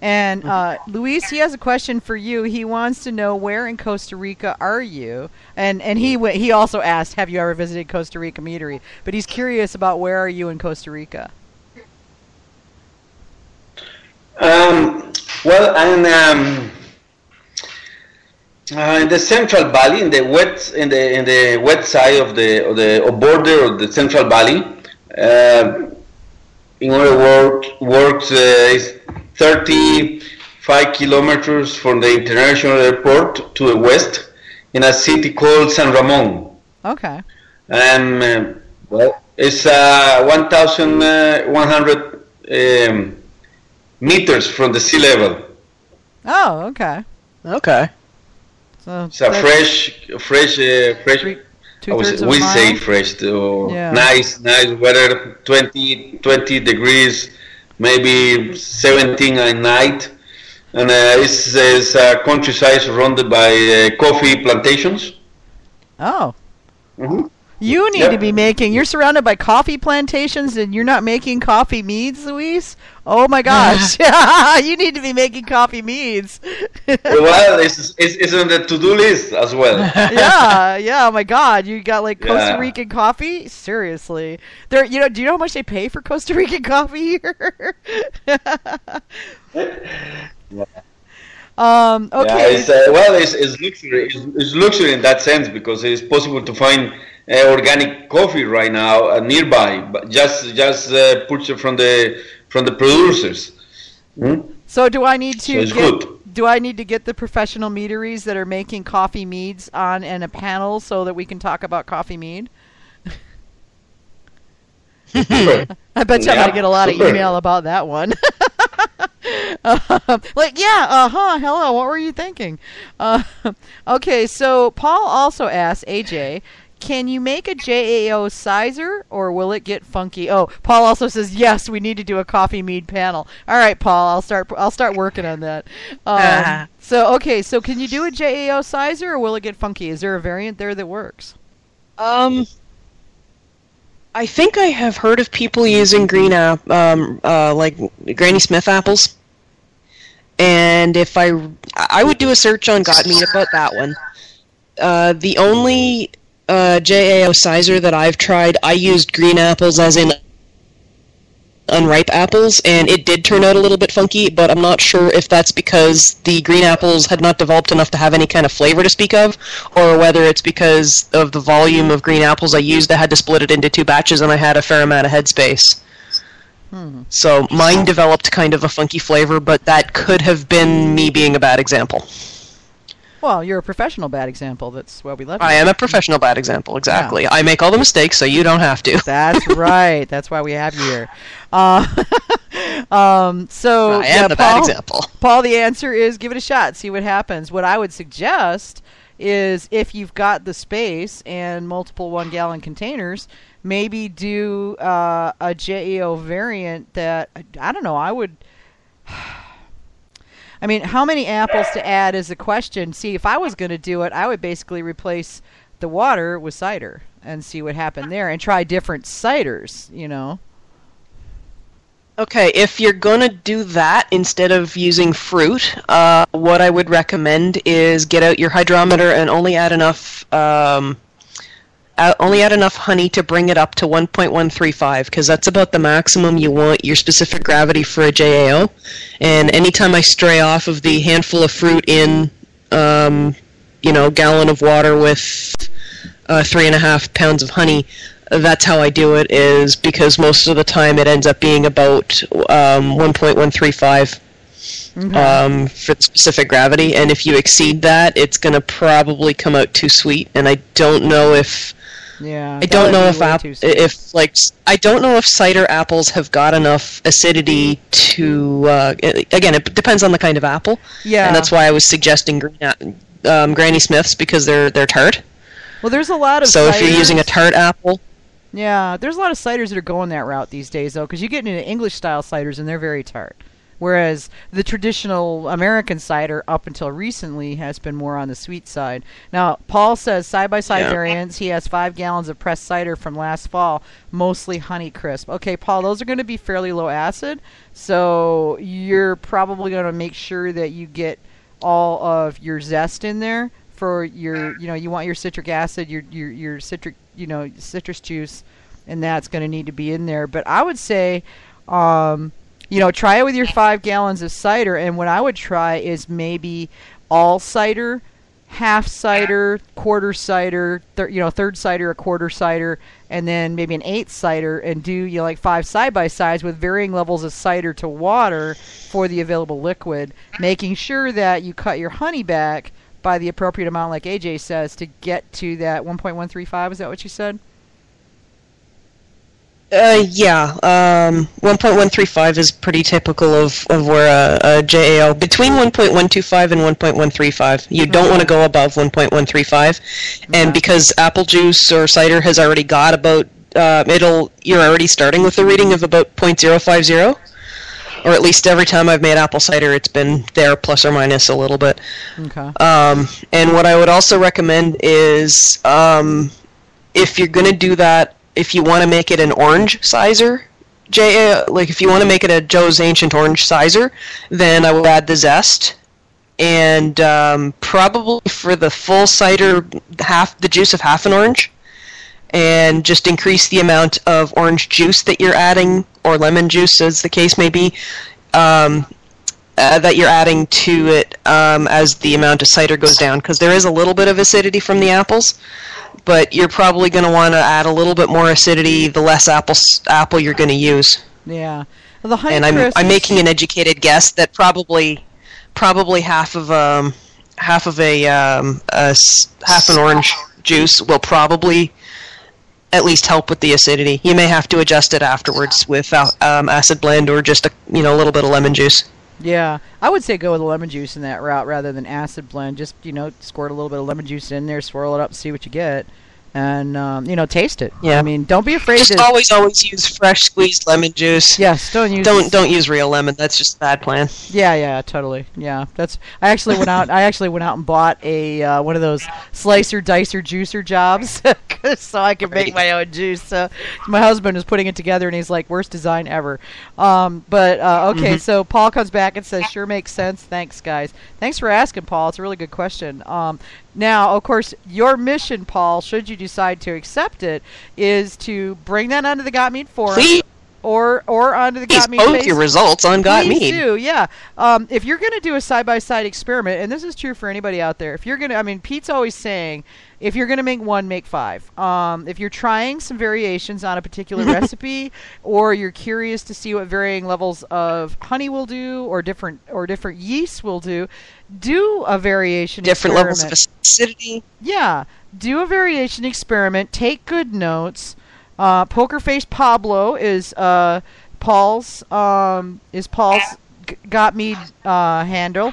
And Luis, he has a question for you. He wants to know, where in Costa Rica are you? And he also asked, have you ever visited Costa Rica Meadery? But he's curious about, where are you in Costa Rica? Well, I'm in the Central Valley, in the west side of the border of the Central Valley. In other words, is 35 kilometers from the international airport to the west, in a city called San Ramon. Okay. Well, it's 1,100 meters from the sea level. Oh, okay. Okay. So it's a fresh. We say fresh. Yeah. Nice weather. 20 degrees, maybe 17 at night, and it's a countryside surrounded by coffee plantations. Oh. Mm-hmm. You need to be making. You're surrounded by coffee plantations, and you're not making coffee meads, Luis? Oh my gosh! You need to be making coffee meads. Well, it's on the to-do list as well. Yeah. Oh my God! You got like Costa Rican coffee? Seriously? Do you know how much they pay for Costa Rican coffee here? Okay. Yeah, it's luxury. It's luxury in that sense, because it's possible to find organic coffee right now nearby, but just purchased from the producers. So do I need to good. Do I need to get the professional meaderies that are making coffee meads on in a panel so that we can talk about coffee mead? I bet you I'm gonna get a lot of email about that one. Hello, what were you thinking? Okay, so Paul also asked, AJ, can you make a JAO sizer, or will it get funky? Oh, Paul also says, yes, we need to do a coffee mead panel. All right, Paul, I'll start working on that. So can you do a JAO sizer, or will it get funky? Is there a variant there that works? I think I have heard of people using like Granny Smith apples. And if I would do a search on Got Meat about that one. The only JAO sizer that I've tried, I used green apples, as in unripe apples, and it did turn out a little bit funky, but I'm not sure if that's because the green apples had not developed enough to have any kind of flavor to speak of, or whether it's because of the volume of green apples I used. I had to split it into 2 batches, and I had a fair amount of headspace. So mine developed kind of a funky flavor, but that could have been me being a bad example. Well, you're a professional bad example. That's why we love you. I am a professional bad example, exactly. Yeah. I make all the mistakes, so you don't have to. That's right. That's why we have you here. So I am a bad example. Paul, the answer is give it a shot. See what happens. What I would suggest is, if you've got the space and multiple 1-gallon containers, maybe do a JAO variant that, I don't know, I mean, how many apples to add is the question. See, if I was going to do it, I would basically replace the water with cider and see what happened there, and try different ciders, Okay, if you're going to do that instead of using fruit, what I would recommend is get out your hydrometer and only add enough honey to bring it up to 1.135, because that's about the maximum you want your specific gravity for a JAO. And anytime I stray off of the handful of fruit in, gallon of water with 3.5 pounds of honey, that's how I do it, is because most of the time it ends up being about 1.135. For the specific gravity, and if you exceed that, it's going to probably come out too sweet, and I don't know if I don't know if cider apples have got enough acidity to. Again, it depends on the kind of apple. Yeah, and that's why I was suggesting Granny Smiths, because they're tart. Well, there's a lot of. So if you're using a tart apple. Yeah, there's a lot of ciders that are going that route these days, though, because you get into English style ciders and they're very tart. whereas the traditional American cider up until recently has been more on the sweet side. Now, Paul says side-by-side variants. He has 5 gallons of pressed cider from last fall, mostly Honeycrisp. Okay, Paul, those are going to be fairly low acid, so you're probably going to make sure that you get all of your zest in there for your, you want your citric acid, your citric, citrus juice, and that's going to need to be in there. But I would say, try it with your 5 gallons of cider, and what I would try is maybe all cider, half cider, quarter cider, third cider, a quarter cider, and then maybe an eighth cider, and do like 5 side-by-sides with varying levels of cider to water for the available liquid, making sure that you cut your honey back by the appropriate amount, like AJ says, to get to that 1.135. Is that what you said? 1.135 is pretty typical of where a JAO, between 1.125 and 1.135. You don't want to go above 1.135, and because apple juice or cider has already got about, you're already starting with a reading of about 0.050, or at least every time I've made apple cider, it's been there plus or minus a little bit. Okay. And what I would also recommend is, if you're going to do that, if you want to make it an orange sizer, if you want to make it a Joe's Ancient Orange sizer, then I would add the zest, and probably for the full cider, the juice of half an orange, and just increase the amount of orange juice that you're adding, or lemon juice, as the case may be, that you're adding to it as the amount of cider goes down, because there is a little bit of acidity from the apples. But you're probably going to want to add a little bit more acidity the less apple you're going to use. Yeah, well, the and I'm making an educated guess that probably half an orange juice will probably at least help with the acidity. You may have to adjust it afterwards with acid blend or just a little bit of lemon juice. Yeah, I would say go with the lemon juice in that route rather than acid blend. Just, squirt a little bit of lemon juice in there, swirl it up, see what you get, and, taste it. Yeah. I mean, don't be afraid to... always use fresh squeezed lemon juice. Yes, don't use real lemon. That's just a bad plan. Yeah, totally. Yeah, I actually went out and bought a one of those slicer, dicer, juicer jobs so I could make my own juice. So my husband was putting it together, and he's like, "Worst design ever." Okay, so Paul comes back and says, "Sure makes sense. Thanks, guys. Thanks for asking, Paul. It's a really good question." Now, of course, your mission, Paul, should you decide to accept it, is to bring that onto the Got Mead forum. Please. Or onto the Got Mead post page. your results on Got Mead. Please do, yeah. If you're going to do a side-by-side experiment, and this is true for anybody out there, if you're going to, Pete's always saying, if you're going to make 1, make 5. If you're trying some variations on a particular recipe, or you're curious to see what varying levels of honey will do, or different yeasts will do a variation different experiment. Levels of acidity. Yeah, do a variation experiment. Take good notes. Poker Face Pablo is Paul's Got Mead handle.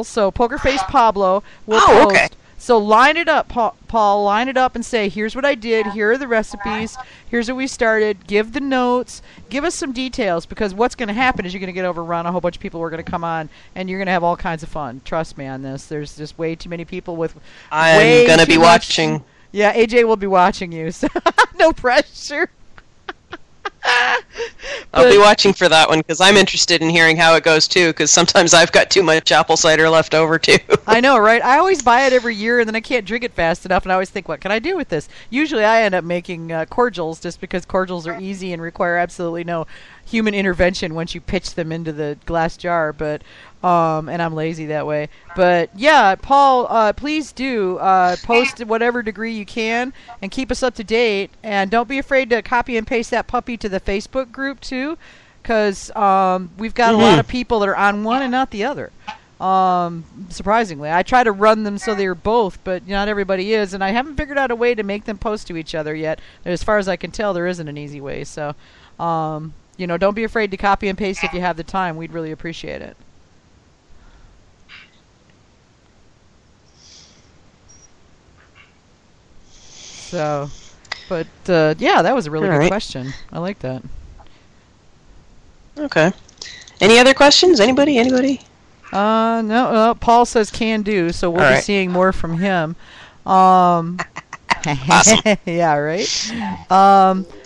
So Poker Face Pablo will post. Okay. So line it up, Paul. Line it up and say, here's what I did. Here are the recipes. Here's what we started. Give the notes. Give us some details, because what's going to happen is you're going to get overrun. A whole bunch of people are going to come on, and you're going to have all kinds of fun. Trust me on this. There's just way too many people with. I'm going to be watching. Yeah, AJ will be watching you, so no pressure. I'll be watching for that one, because I'm interested in hearing how it goes, too, because sometimes I've got too much apple cider left over, too. I know, right? I always buy it every year, and then I can't drink it fast enough, and I always think, what can I do with this? Usually I end up making cordials, just because cordials are easy and require absolutely no human intervention once you pitch them into the glass jar, but... and I'm lazy that way. But yeah, Paul, please do post whatever degree you can and keep us up to date. And don't be afraid to copy and paste that puppy to the Facebook group too, because we've got a lot of people that are on one and not the other. Surprisingly, I try to run them so they're both, but not everybody is, and I haven't figured out a way to make them post to each other yet. As far as I can tell, there isn't an easy way. So, don't be afraid to copy and paste if you have the time. We'd really appreciate it. So, but yeah, that was a really good question. I like that. Okay. Any other questions? Anybody? No, Paul says can do, so we'll be seeing more from him. Awesome. Yeah, right.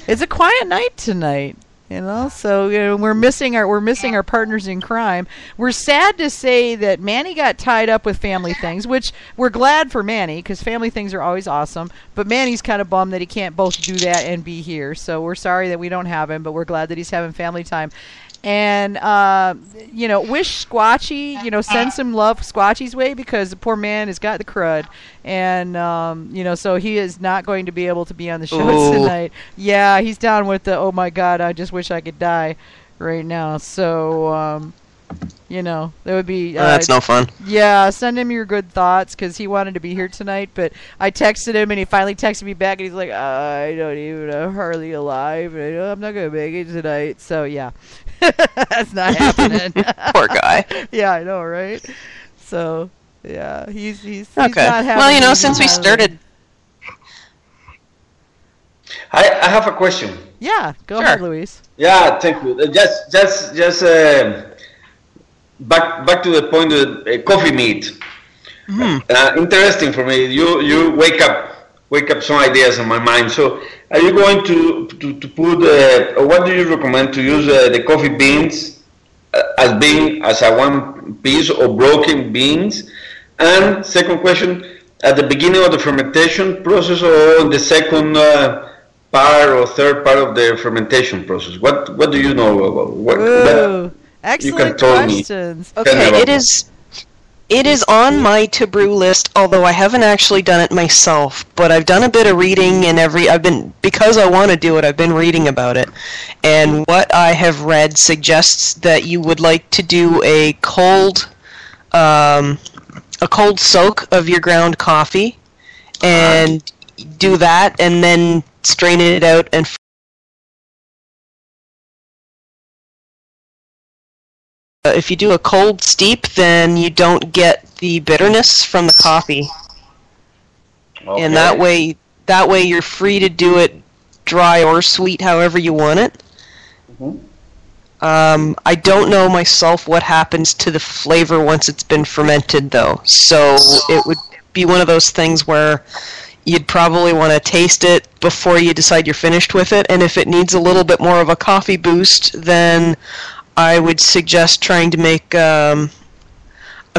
It's a quiet night tonight, so we're missing our partners in crime. We're sad to say that Manny got tied up with family things, which we're glad for Manny because family things are always awesome. But Manny's kind of bummed that he can't both do that and be here. So we're sorry that we don't have him, but we're glad that he's having family time. And wish Squatchy, send some love Squatchy's way because the poor man has got the crud, and so he is not going to be able to be on the show tonight. Yeah, he's down with the oh my god, I just wish I could die right now. So that would be that's no fun. Yeah, send him your good thoughts because he wanted to be here tonight, but I texted him and he finally texted me back and he's like, I don't even, I'm hardly alive. I'm not gonna make it tonight. So yeah. That's not happening. Poor guy. Yeah, I know, right? So, yeah, he's okay. Not having Since we started, I have a question. Yeah, go ahead, Luis. Yeah, thank you. Just back to the point of coffee mead. Mm-hmm. Interesting for me. You wake up some ideas in my mind. So, are you going to put? What do you recommend to use the coffee beans as a one piece or broken beans? And second question: at the beginning of the fermentation process or in the second part or third part of the fermentation process? What do you know about? What excellent questions. Okay, It is on my to-brew list, although I haven't actually done it myself. But I've done a bit of reading, and because I want to do it, I've been reading about it. And what I have read suggests that you would like to do a cold soak of your ground coffee, and do that, and then strain it out and. If you do a cold steep, then you don't get the bitterness from the coffee. Okay. And that way you're free to do it dry or sweet, however you want it. Mm-hmm. I don't know myself what happens to the flavor once it's been fermented, though. So it would be one of those things where you'd probably want to taste it before you decide you're finished with it. And if it needs a little bit more of a coffee boost, then I would suggest trying to make another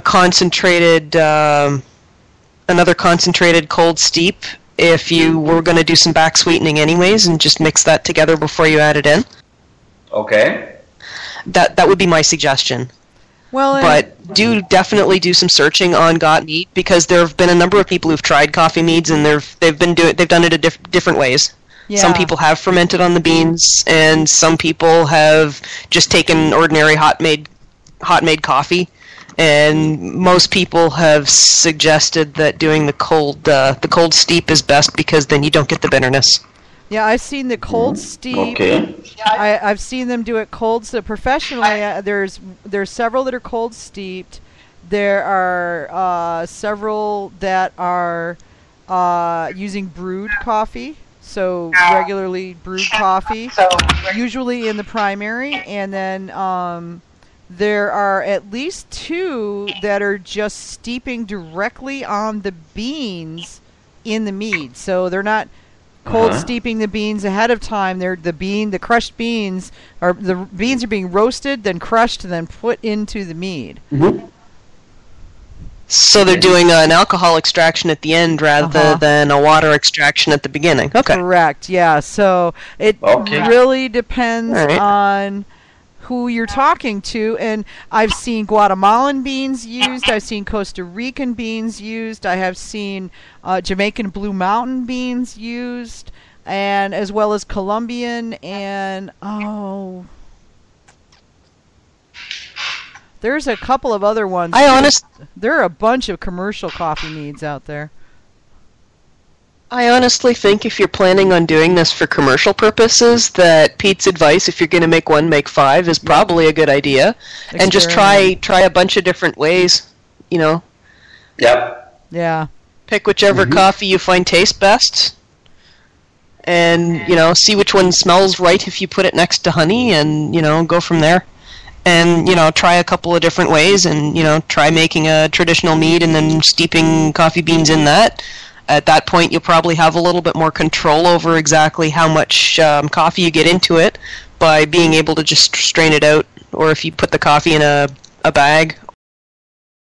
concentrated cold steep if you were going to do some back sweetening anyways, and just mix that together before you add it in. Okay. That would be my suggestion. Well, but definitely do some searching on Got Mead, because there have been a number of people who've tried coffee meads and they've done it different ways. Yeah. Some people have fermented on the beans, and some people have just taken ordinary hot made coffee. And most people have suggested that doing the cold steep is best, because then you don't get the bitterness. Yeah, I've seen the cold steep. Okay. I've seen them do it cold. So professionally, there's several that are cold steeped. There are several that are using brewed coffee. So regularly brewed coffee, usually in the primary, and then there are at least 2 that are just steeping directly on the beans in the mead. So they're not cold steeping the beans ahead of time. The crushed beans, or the beans are being roasted, then crushed, and then put into the mead. Mm-hmm. So they're doing an alcohol extraction at the end rather than a water extraction at the beginning. Okay. Correct. Yeah. So it really depends on who you're talking to, and I've seen Guatemalan beans used. I've seen Costa Rican beans used. I have seen Jamaican Blue Mountain beans used, and as well as Colombian and there's a couple of other ones. There are a bunch of commercial coffee meads out there. I honestly think if you're planning on doing this for commercial purposes, that Pete's advice, if you're going to make 1, make 5, is probably a good idea. And just try a bunch of different ways, Yep. Yeah. Pick whichever coffee you find tastes best. And, see which one smells right if you put it next to honey, and, go from there. and try a couple of different ways, and try making a traditional mead and then steeping coffee beans in that. At that point, you'll probably have a little bit more control over exactly how much coffee you get into it by being able to just strain it out, or if you put the coffee in a bag